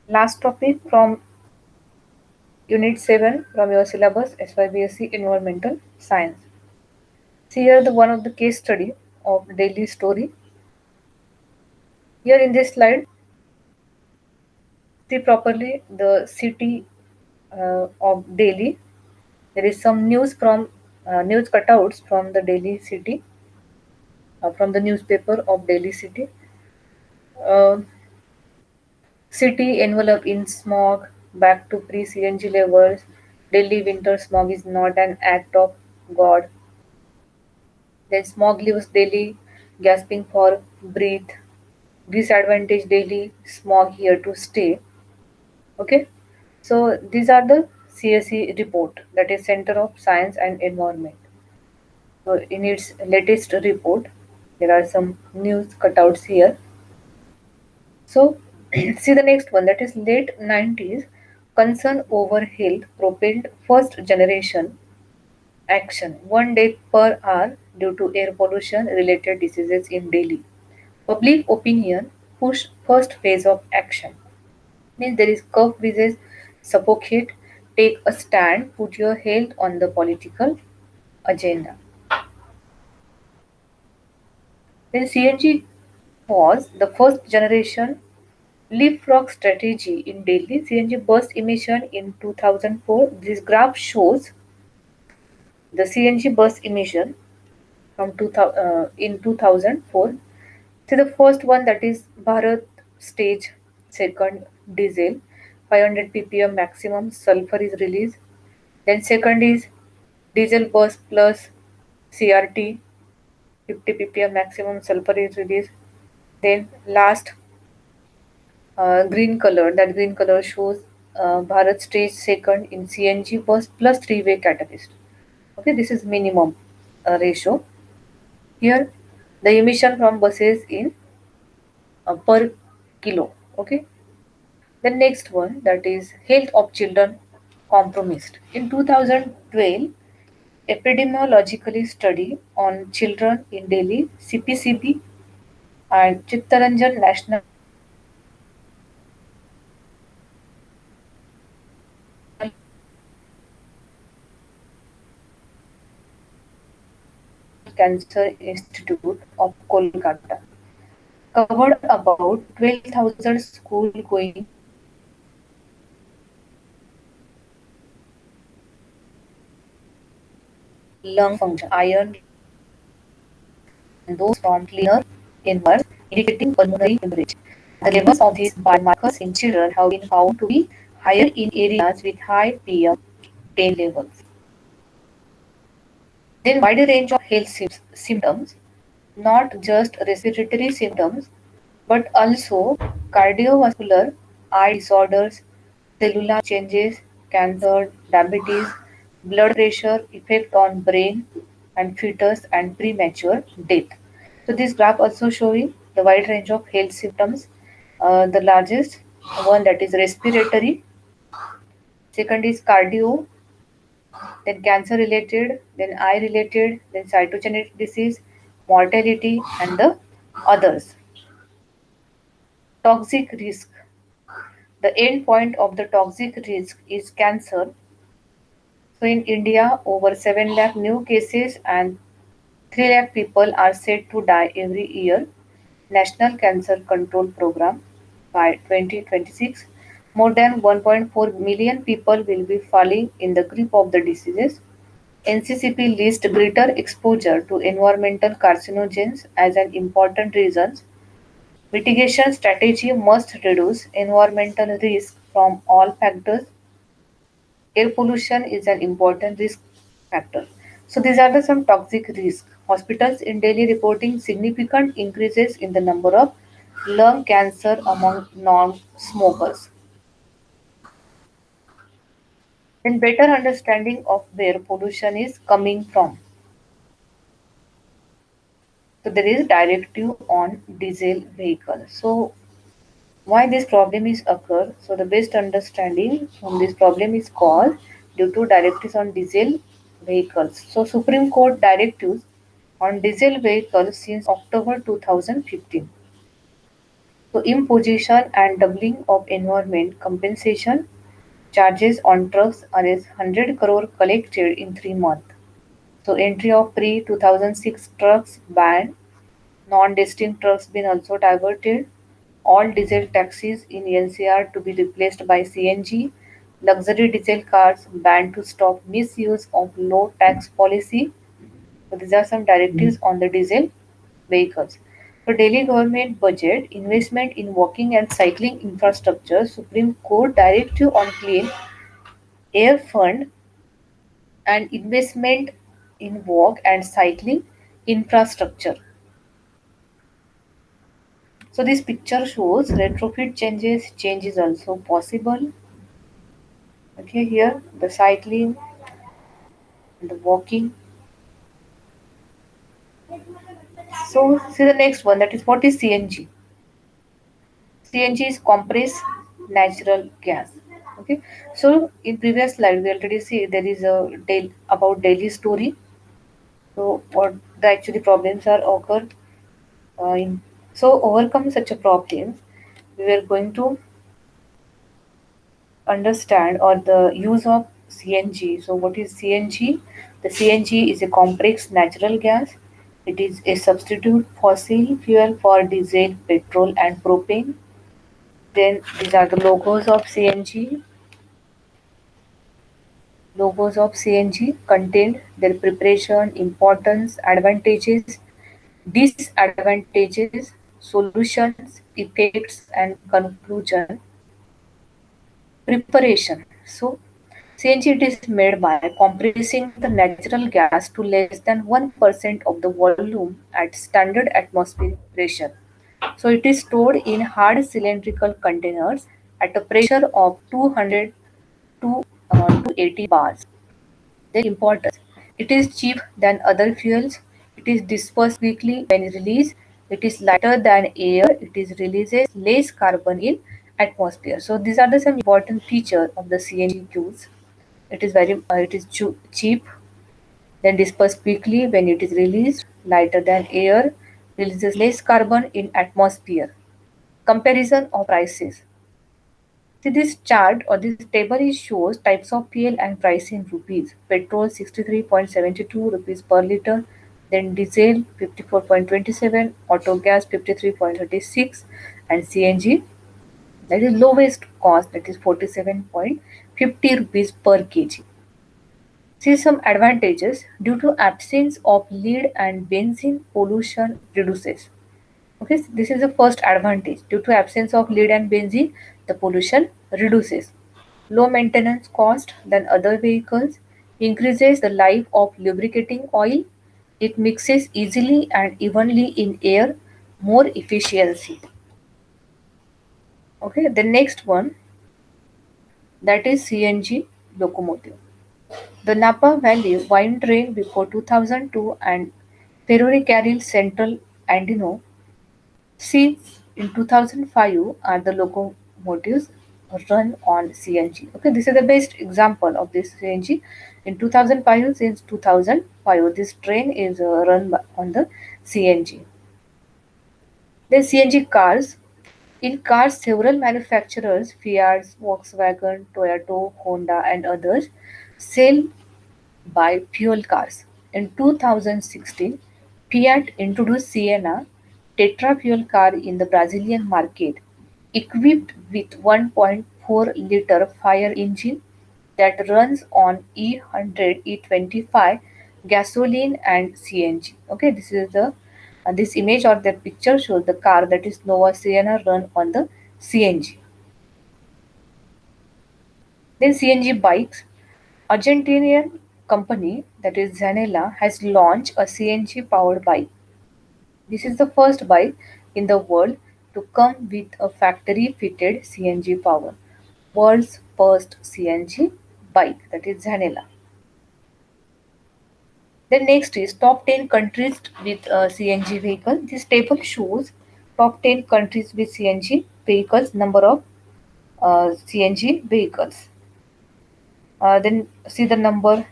Last topic from Unit 7 from your syllabus SYBSC Environmental Science. See here the one of the case study of Delhi story. Here in this slide, see properly the city of Delhi. There is some news from news cutouts from the Delhi city, from the newspaper of Delhi city. Uh, City enveloped in smog, back to pre-CNG levels. Delhi winter smog is not an act of God. Then smog leaves Delhi gasping for breath. Disadvantage Delhi smog here to stay. Okay, so these are the CSE report, that is Center of Science and Environment. So in its latest report, there are some news cutouts here. So see the next one, that is late 90s concern over health propelled first generation action, 1 death per hour due to air pollution related diseases in Delhi. Public opinion push first phase of action. Means there is curve vises, suffocate, take a stand, put your health on the political agenda. Then CNG was the first generation leapfrog strategy in Delhi. CNG bus emission in 2004. This graph shows the CNG bus emission from in 2004. So the first one, that is Bharat stage, second diesel, 500 ppm maximum sulfur is released. Then second is diesel bus plus CRT, 50 ppm maximum sulfur is released. Then last green color, that green color shows Bharat stage second in CNG bus plus three-way catalyst. Okay, this is minimum ratio. Here the emission from buses in per kilo. Okay. The next one, that is health of children compromised. In 2012, epidemiologically study on children in Delhi, CPCB and Chittaranjan National Cancer Institute of Kolkata covered about 12,000 school going children lung function, iron levels, and those from cleaner environments, indicating pulmonary hemorrhage. The levels of these biomarkers in children have been found to be higher in areas with high PM10 levels. Then wider range of health symptoms, not just respiratory symptoms, but also cardiovascular, eye disorders, cellular changes, cancer, diabetes, blood pressure, effect on brain and fetus and premature death. So this graph also showing the wide range of health symptoms. The largest one, that is respiratory, second is cardio, then cancer related, then eye related, then cytogenetic disease, mortality, and the others. Toxic risk. The end point of the toxic risk is cancer. So in India, over 7 lakh new cases and 3 lakh people are said to die every year. National Cancer Control Program by 2026. More than 1.4 million people will be falling in the grip of the diseases. NCCP lists greater exposure to environmental carcinogens as an important reason. Mitigation strategy must reduce environmental risk from all factors. Air pollution is an important risk factor. So these are the some toxic risks. Hospitals in Delhi reporting significant increases in the number of lung cancer among non-smokers. Then better understanding of where pollution is coming from. So there is directive on diesel vehicles. So why this problem is occur? So the best understanding from this problem is caused due to directives on diesel vehicles. So Supreme Court directives on diesel vehicles since October 2015. So imposition and doubling of environment compensation charges on trucks are 100 crore collected in 3 months. So entry of pre-2006 trucks banned, non-distinct trucks been also diverted, all diesel taxis in NCR to be replaced by CNG, luxury diesel cars banned to stop misuse of low tax policy. So these are some directives on the diesel vehicles. So Delhi government budget investment in walking and cycling infrastructure, Supreme Court directive on clean air fund and investment in walk and cycling infrastructure. So this picture shows retrofit changes. Change is also possible. Okay, here the cycling, the walking. So see the next one. That is what is CNG. CNG is compressed natural gas. Okay. So in previous slide we already see there is a about daily story. So what the actually problems are occur in. So overcome such a problem, we are going to understand or the use of CNG. So what is CNG? The CNG is a complex natural gas. It is a substitute fossil fuel for diesel, petrol and propane. Then these are the logos of CNG. Logos of CNG contain their preparation, importance, advantages, disadvantages, solutions, effects and conclusion. Preparation. So CNG it is made by compressing the natural gas to less than 1% of the volume at standard atmospheric pressure. So it is stored in hard cylindrical containers at a pressure of 200 to 280 bars. Their importance. It is cheap than other fuels. It is dispersed quickly when released. It is lighter than air. It is releases less carbon in atmosphere. So these are the some important features of the CNG use. It is cheap, then dispersed quickly when it is released, lighter than air, releases less carbon in atmosphere. Comparison of prices. See this chart or this table is shows types of fuel and price in rupees. Petrol 63.72 rupees per liter, then diesel 54.27, auto gas 53.36, and CNG that is lowest cost that is 47.50 rupees per kg. See some advantages due to absence of lead and benzene pollution reduces. Okay, so this is the first advantage. Due to absence of lead and benzene, the pollution reduces. Low maintenance cost than other vehicles, increases the life of lubricating oil. It mixes easily and evenly in air, more efficiency. Okay, the next one that is CNG locomotive. The Napa Valley Wine Train before 2002 and Ferrari Carril Central Andino C in 2005 are the locomotives run on CNG. Okay, this is the best example of this CNG. In 2005, since 2005, this train is on the CNG. Then CNG cars. In cars, several manufacturers, Fiat, Volkswagen, Toyota, Honda, and others, sell by fuel cars. In 2016, Fiat introduced Siena Tetra fuel car in the Brazilian market, equipped with 1.4-liter fire engine that runs on E100, E25 gasoline and CNG. Okay, this is the this image or the picture shows the car that is Nova Sienna run on the CNG. Then CNG bikes. Argentinian company that is Zanella has launched a CNG powered bike. This is the first bike in the world to come with a factory fitted CNG power. World's first CNG bike that is Zanella. Then next is top 10 countries with CNG vehicle. This table shows top 10 countries with CNG vehicles, number of CNG vehicles. Then see the number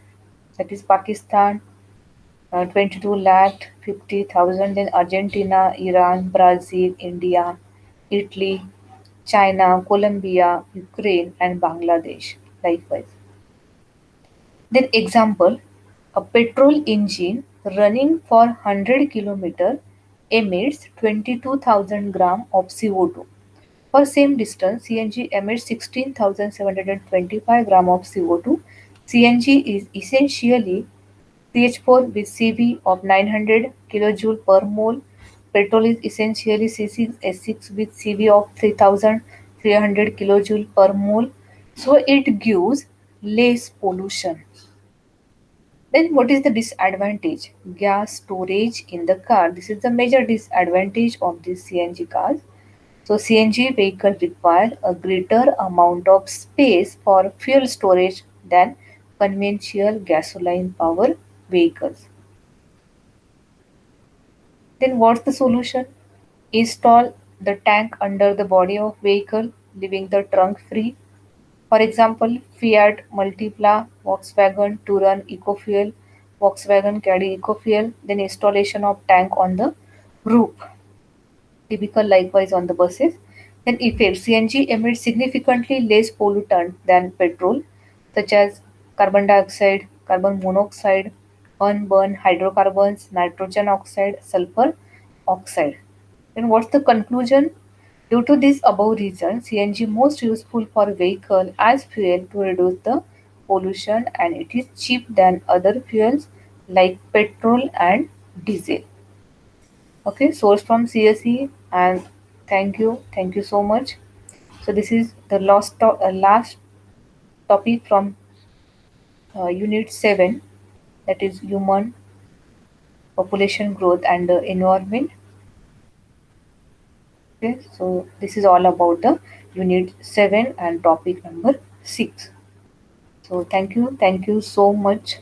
that is Pakistan 22 lakh 50,000, then Argentina, Iran, Brazil, India, Italy, China, Colombia, Ukraine, and Bangladesh. Likewise. Then example, a petrol engine running for 100 km emits 22,000 gram of CO2. For same distance, CNG emits 16,725 gram of CO2. CNG is essentially CH4 with CV of 900 kJ per mole. Petrol is essentially C6H6 with CV of 3,300 kJ per mole. So it gives less pollution. Then what is the disadvantage? Gas storage in the car. This is the major disadvantage of these CNG cars. So CNG vehicles require a greater amount of space for fuel storage than conventional gasoline powered vehicles. Then what's the solution? Install the tank under the body of vehicle, leaving the trunk free. For example, Fiat Multipla, Volkswagen Touran EcoFuel, Volkswagen Caddy EcoFuel, then installation of tank on the roof. Typical likewise on the buses. Then effects, CNG emits significantly less pollutant than petrol, such as carbon dioxide, carbon monoxide, unburned hydrocarbons, nitrogen oxide, sulfur oxide. Then what's the conclusion? Due to this above reason, CNG most useful for vehicle as fuel to reduce the pollution, and it is cheap than other fuels like petrol and diesel. Okay, source from CSE, and thank you so much. So this is the last topic from Unit 7, that is human population growth and the environment. Okay, so this is all about the Unit 7 and topic number 6. So thank you so much